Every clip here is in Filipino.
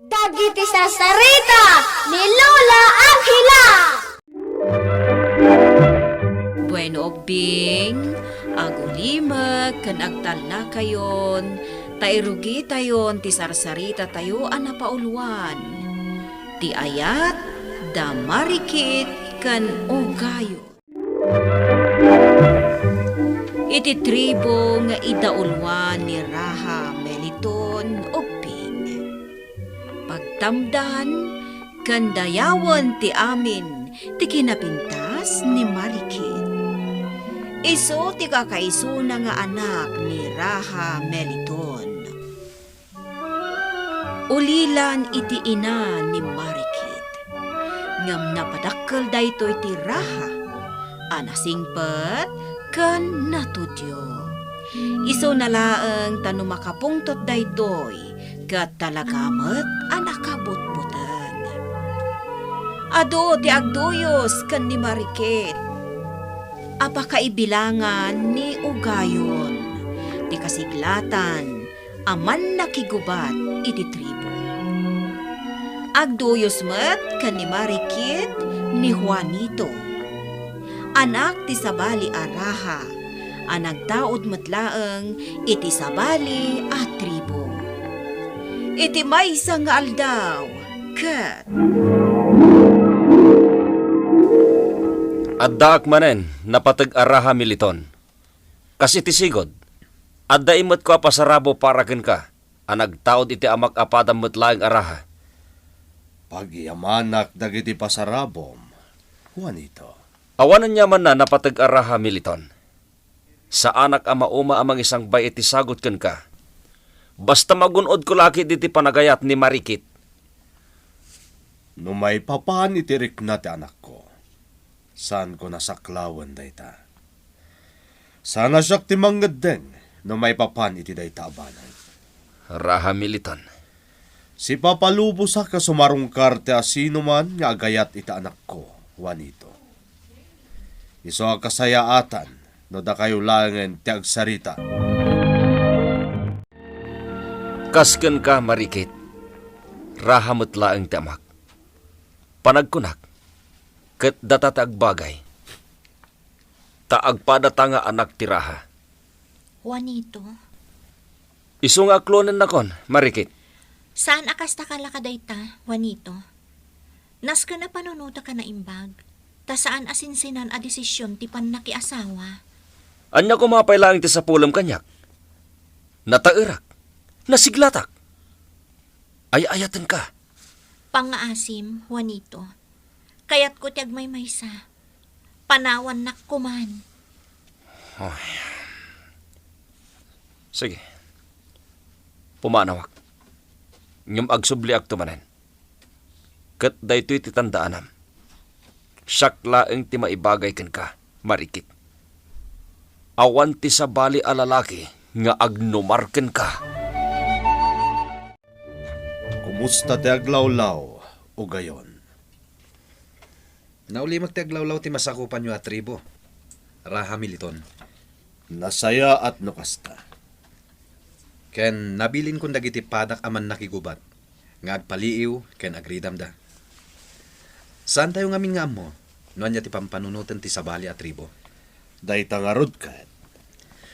Dagiti sarita ni Lola Angela. Bueno Bing, agulima ken agtal na kayon, tairugi tayon ti sarsarita tayo anapauluan. Ti ayat, da marikit ken ugayo. Iti tribo nga idaulwan ni Raha, Meliton ug Bing. Pagtamdan, ken dayawan ti amin, ti kinapintas ni Marikit. Isu ti kakaiso na nga anak ni Raha, Meliton. Ulilan iti ina ni Marikit. Ngam napadakkel daytoy ti Raha, anasingpet ken natudyo. Isu nalaeng tanu makapungtot daytoy ket talagamet anakabutbutan. Adu ti agduyos ken ni Marikit. Apakaibilangan ni ugayon, ti kasiglatan, aman nakigubat iti tribo. Agduyos met ken ni Marikit ni Juanito, anak ti sabali a Raha, anagtaod metlaeng iti sabali a tribo. Iti maysa nga aldaw, ket adda akmanen napatag Araha Meliton. Kasi ti sigod, adda imot ko pasarabo para ken ka, anagtaod iti amak apadam metlaeng Araha. Pagyamanak dagiti pasarabom, Juanito. Awanan niya man na napatag Araha Meliton. Sa anak ama uma amang isang bay iti sagot ken ka. Basta magunod ko laki diti panagayat ni Marikit. No may papan itirik na ti anak ko, saan ko nasaklawan dayta? Sana siyak ti manggad din, no may papan iti dayta abanan. Raha Meliton. Si papalubos ka sumarungkar ti asino man nga agayat ita anak ko, Juanito. Iso ang kasayaatan, no da kayo langen ti agsarita. Kasken ka Marikit. Raha metlaeng ti amak. Panagkunak, ket datata agbagay. Taagpadata nga anak ti Raha. Juanito, Isu nga aklonen nakon, Marikit. saan akasta ka lakadayta, Juanito? Nas ka na panunuta ka na imbag, ta saan asinsinan a desisyon ti pannakiasawa? Anya ko mapailang ti sa pulam kanyak. Natairak, nasiglatak. Ay-ayatan ka. Pangaasim, Juanito, kayat ko tiyag may maysa, panawan nak kuman. Sige. Pumanawak. Nyum agsubli ak tumanen. Ket daytoy ti tandaanam. Siyak laeng ti maibagay ken ka, Marikit. Awan ti sabali a lalaki nga agnumarken ka. Kumusta ti aglawlaw, o gayon? Naulimag ti aglawlaw ti masakupan nyo at tribo. Raha Meliton. Nasaya at nukasta. Ken nabilin kong dagiti padak aman nakigubat. Nga agpaliiw ken agridamda. Saan tayo ngamin nga mo? Noan niya ti pampanunutan ti sabali at tribo. Dayta nga rod kat.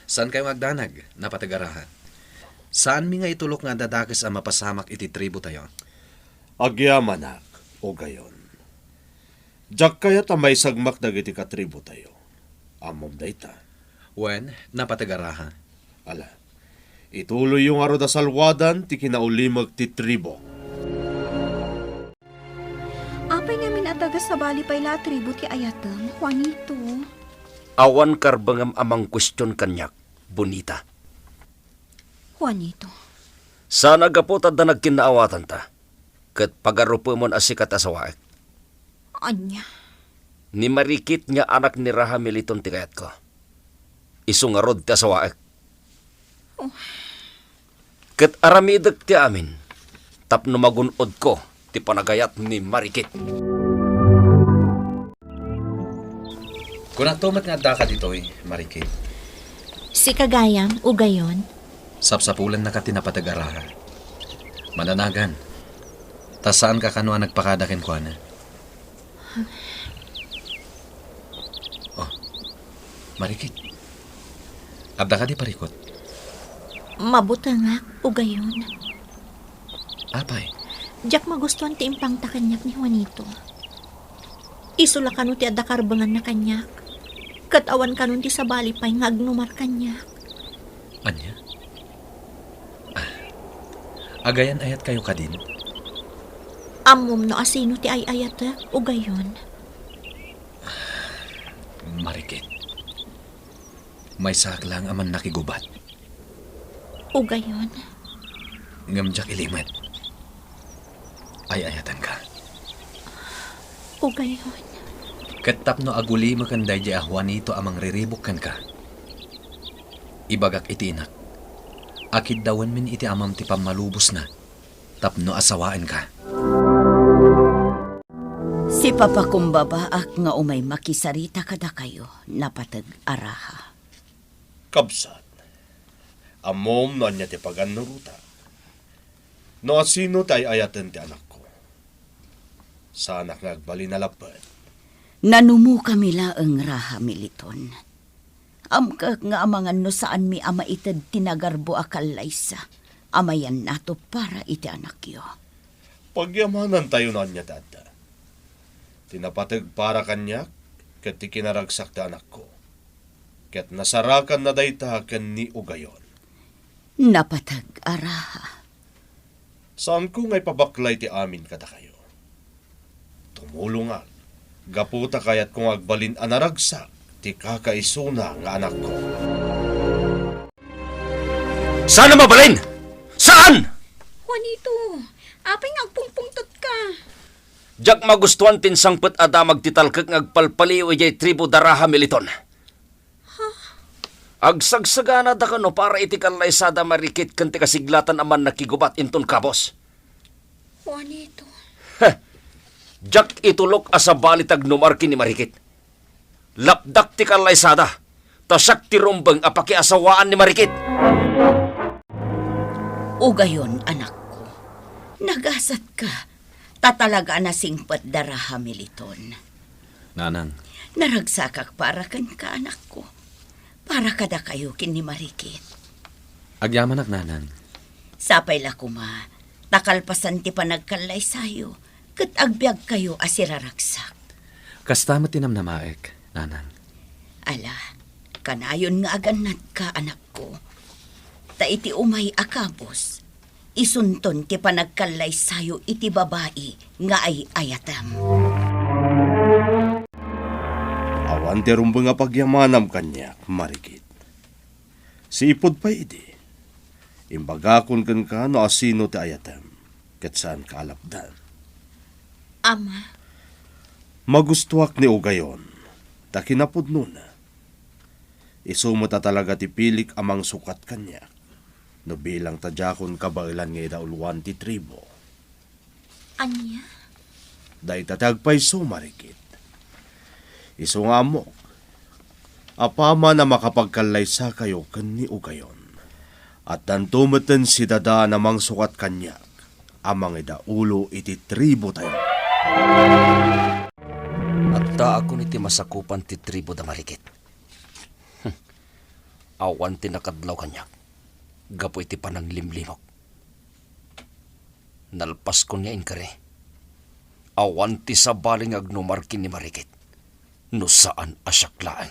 Saan kayo agdanag? Napatagarahan. Saan mi nga itulok nga dadakas ang mapasamak iti tribo tayo? Agyamanak, o gayon. Diyak kaya tamay sagmak dagiti katribo tayo. Amom dayta. Wen, napatagarahan. Ala, ituloy yung aro da salwadan ti kinaulimag ti tribo. Apay ngamin adaga sa bali pay la tribo ti ayatan, Juanito. Awan karbangam amang kwestiyon kanyak, bonita. Juanito. Sana gapot at nagkinaawatan ta. Ket pagarupo mon asikat asawaek. Anya. Ni Marikit nga anak ni Raha Meliton ti kayat ko. Isu nga rod ti asawaek. Ket aramidek ti amin. Tapno magunod ko ti panagayat ni Marikit. Kung natumat nga daka dito'y, Marikit. Si kagayam, ugayon, Sapsapulan na ka tinapatag-arahan. Mananagan. Tas saan ka kano ang nagpakadakin ko na? Oh, Marikit. Abda ka di parikot. Mabutangak, ugayon. Apay, Diyak magustuhan ti impang ta kanyak ni Juanito. Isula kanu ti adda karbangan na kanyak. Katawan kanun ti sabali pa'y ngagnumar kanyak. anya? Agayan ayat kayo ka din. Amom no asino ti ay-ayata, ugayon. Marikit. May saklang aman nakigubat. Ugayon. Ngamjak ilimet. Ay ayatan ka. Ugayon. Katap no aguli makanday di Juanito amang riribok kan ka. Ibagak itiinak. Akid dawan min iti amam ti pamalubos na. Tapno asawaan ka. Si Papa kumbabaak nga umay makisarita kada kayo, napatag araha. Kabsat. Amom no anya ti paganuruta. No asino tay ayatan ti anak ko. Sa anak nga agbali na lapad. Nanumu kami laeng raha militon. Amkak nga amangan no saan mi ama ited tinagarbo akal laysa. Amayan nato para iti anak yo. Pagyamanan tayo na anya dada. Tinapatag para kanyak, ket ti kinaragsak ti anak ko. Ket nasarakan na dayta ken ni ugayon. Napatag araha. Saan ko ngay pabaklay ti amin kada kayo? Tumulungan. Gaputa kayat kung agbalin anaragsak ti kakaisuna nga anak ko. Saan na mabalin? Saan? Juanito, apay ngagpungpungtot ka. Jak magustuhan tinsangpet ada magtitalkek ngagpalpaliw ijay tribo daraha militon. Agsagsagana da kano para iti kalaysada marikit kanti kasiglatan aman nakigubat inton kabos. Juanito. Jak itulok asabali tagnumarki ni marikit. Lapdak ti kalaysada. Tasak ti rumbeng apaki asawaan ni marikit. Ugayon, anak ko. Nagasat ka. Tatalaga na singpat daraha militon. Nanang, Naragsakak para kan ka, anak ko. Para kada kayo kin ni marikit. agyaman ak nanang. Sapay la kuma, takalpasan ti panagkalay sayo, kat agbyag kayo asiraragsak. Kastama tinam na maek, nanang. Ala, kanayon nga aganat ka, anak ko. Ta iti umay akabos, isunton ti panagkalay sayo iti babae nga ay ayatam. Awan ti rumbo nga pagyamanam kanya, marikit. Siipod pa idi. Imbagakon kan ka no asino ti ayatam. Ket saan ka alapdan. Ama, Magustuak ni ugayon. Ta kinapudno na. Isumo ta talaga ti pilik amang sukat kanya. No bilang tadyakon kabailan nga idauluan ti tribo. anya? Day tatagpay marikit. Isu nga mo. Apama na makapagkalaysa kayo kan ni ugayon. At nantumeten si dada namang sukat kanyak. Amang idaulo iti tribo tayo. At ta ako niti masakupan ti tribo da marikit. Awan ti nakadlaw kanyak. Gapo iti pananglimlimok. Nalpas ko niya inkari. Awan ti sabaling agnumarkin ni marikit. No saan asyaklaan.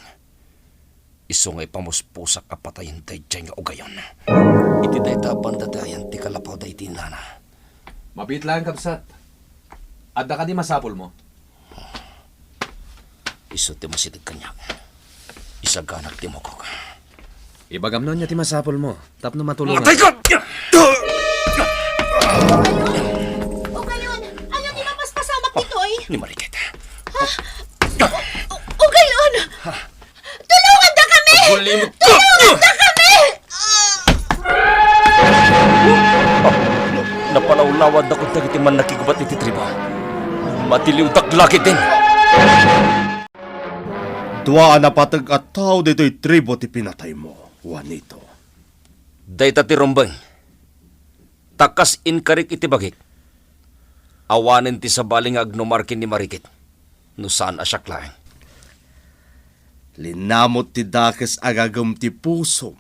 Isungay pamuspusak apatayin tayo dyan nga ugayon. Iti day tapan datayan ti kalapaw day tinana. Mabit lang kabsat. Adda ka di masapol mo. Iso ti masidag kanyak. Isaganak ti mokok. Ibagam niya ti masapol mo. Tapno matulungan. Matay ka! Ugayon, ayaw di mapaspasamak ditoy. Ni marikit. Ugayon! Tulungan da kami! Gulimot ka! Napalawlawad na kung tagiti man nakigubat iti triba. Matiliw daklakit din. Dua na patag at tao dito'y tribo ti pinatay mo, Juanito. Dayta ti rombeng. Takas inkarik iti bagik. Awanin ti sabali nga agnumarkin ni Marikit. No saan asyak laeng. Linamot ti dakes agagam ti pusom.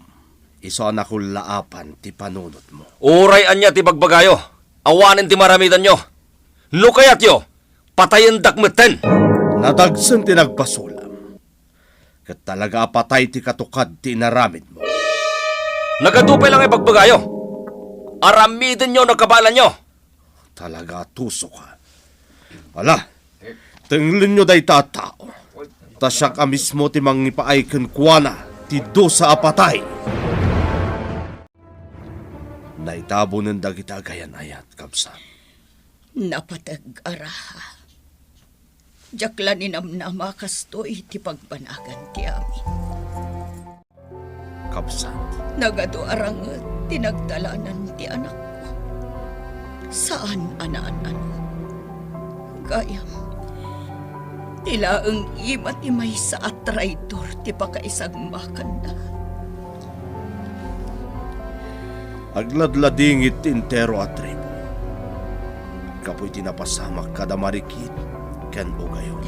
Iso anak laapan ti panunot mo. Uray anya ti bagbagayo. Awanin ti maramitan nyo. No kayat yo, patayin dakmeten. Nadagsan ti nagpasulam. Kat talaga apatay ti katukad ti inaramid mo. Nagadupay lang ay bagbagayo. Aramidin nyo nakabalan nyo. Talaga tuso ka. Ala, tinglin nyo day tatao. Tasya ka mismo ti mangipaay kenkwana ti do sa apatay. Naitabo ng dagita gayan ayat, kapsa. Napatag-araha. Jakla ni namnama kastoy ti pagbanagan ti amin. Kapsa. Nagado arangat tinagdalanan ti anak ko. Saan anaan-ano? Gayam. Tila ang ima ti may sa atraitor ti pakaisagmakan na. Agladladingit intero at tribo. Kapoy tinapasamak kada marikit ken ugayon.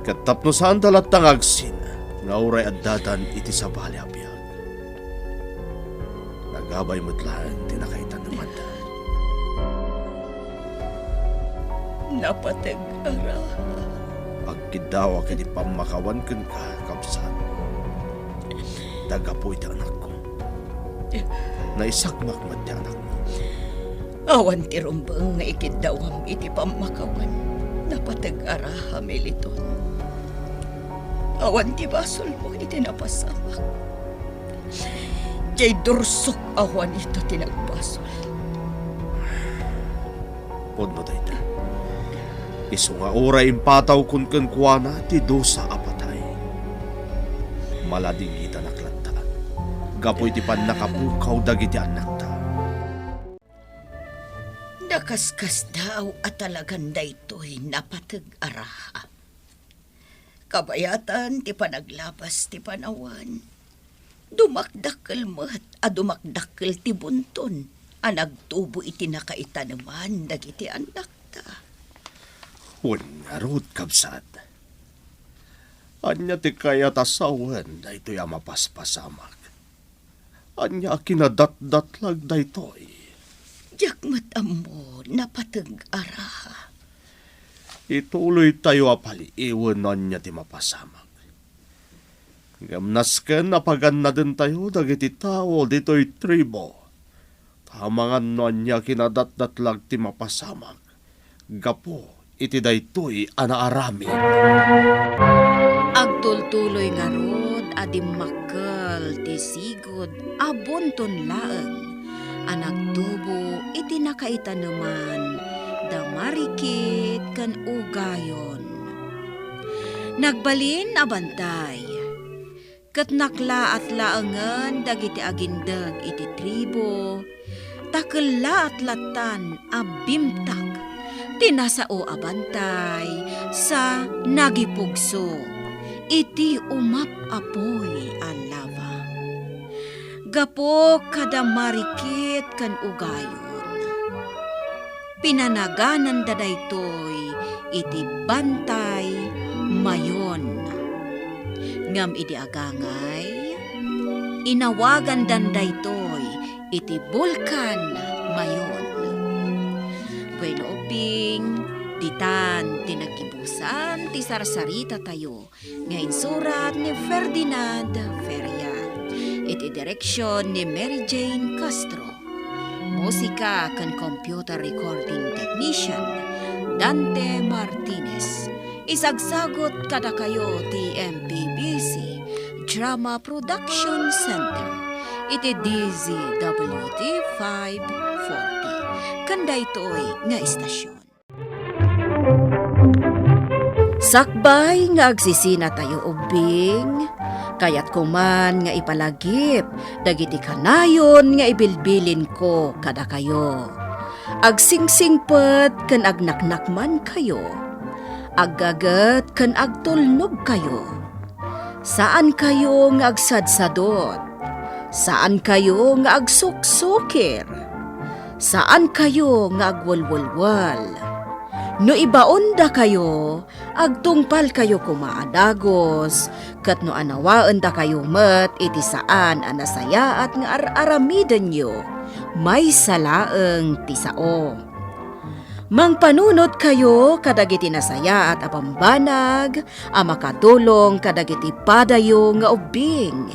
Katapno saan dalat tangagsin nga uray at datan iti sabali abiyag. Nagabay mutlaan tinakaitan naman da. Napatag-araha. Agkidawa kini pamakawan ken ka kapsan. Dagapoy ti anak ko. Naisakmak mat ti anak mo. Awan ti rumbang nga ikidawam iti pamakawan. Napatag-araha militon. Awan ti basol mo iti napasamak. Jay dursok awan ito tinagbasol. Podno dayta. Isu nga oray impataw kun kenkwana ti dosa apatay. Malading kita naklantaan. Gapoy ti pan nakapukaw dagiti anak ta. Nakaskas daw at talagang daytoy napatag-araha. Kabayatan ti panaglabas ti panawan. Dumakdakkel met a dumakdakkel ti bunton. A nagtubo iti nakaitanaman dagiti anak ta. Ungarot kabsat. Anya ti kaya tasawan daytoy a mapaspasamak. Anya kinadatdatlag daytoy. Jakmat amo napatag-araha. Ituloy tayo apaliiwan anya ti mapasamak. Gamnas ken napagan na din tayo dagiti tao dito'y tribo. Tamangan anya kinadatdatlag ti mapasamak. Gapo iti daytoy anaarami. Agtultuloy nga rod adim makkel ti sigod abunton laeng. Anagtubo iti nakaitaneman da marikit ken ugayon. Nagbalin abantay. Ket nakla at laengen dagiti agindeg iti tribo. Takella at latan abimtak. Tinasao abantay sa nagipugso. Iti umap apoy ang lava. Gapo kada marikit kan ugayon. Pinanaganan dadaytoy iti bantay mayon. Ngam iti agangay, inawagan dandaytoy iti bulkan mayon. Bueno oping, ditan tinagibusan ti sarsarita tayo nga insurat ni Ferdinand Feria. Iti direksyon ni Mary Jane Castro. Musika kan computer recording technician Dante Martinez. Isagsagot kada kayo ti MPBC Drama Production Center. Iti DZWT 540. Kanda ito'y nga istasyon. Sakbay nga agsisina tayo ubing, kayat kuman nga ipalagip, dagiti kanayon nga ibilbilin ko kada kayo. Agsingsingpet ken agnaknakman kayo, aggaget ken agtulnog kayo. Saan kayo nga agsadsadot? Saan kayo nga agsuksukir? Saan kayo nga agwalwalwal? No ibaon da kayo, agtungpal kayo kumaadagos, kat no anawaan da kayo met iti saan anasaya at nga aramidan nyo, may salaeng tisao. Mangpanunot kayo kadagiti nasaya at apambanag, makatulong kadagiti padayo nga ubing.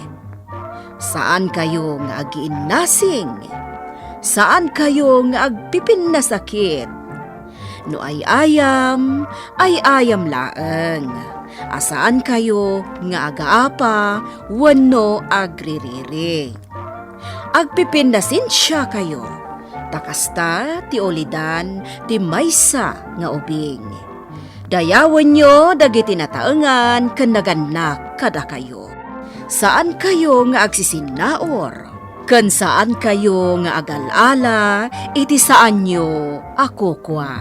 Saan kayo nga agiinnasing? Saan kayo nga agpipin na sakit? No ay ayam laeng. Asaan kayo nga agaapa, wano agririri. Agpipin na sinsya kayo. Takasta ti olidan ti maysa nga ubing. Dayawan nyo dagiti nataengan ken naganak kada kayo. Saan kayo nga agsisinaor? Ken saan kayo nga agalala iti saan nyo ako kwa.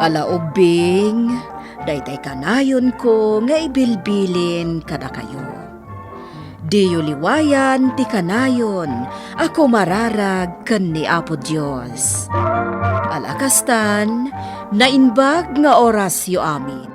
Ala ubing, daytay kanayon ko nga ibilbilin kada kayo. Diyo liwayan ti kanayon, ako mararag ken ni Apo Dios. Alakastan, nainbag nga oras yo amin.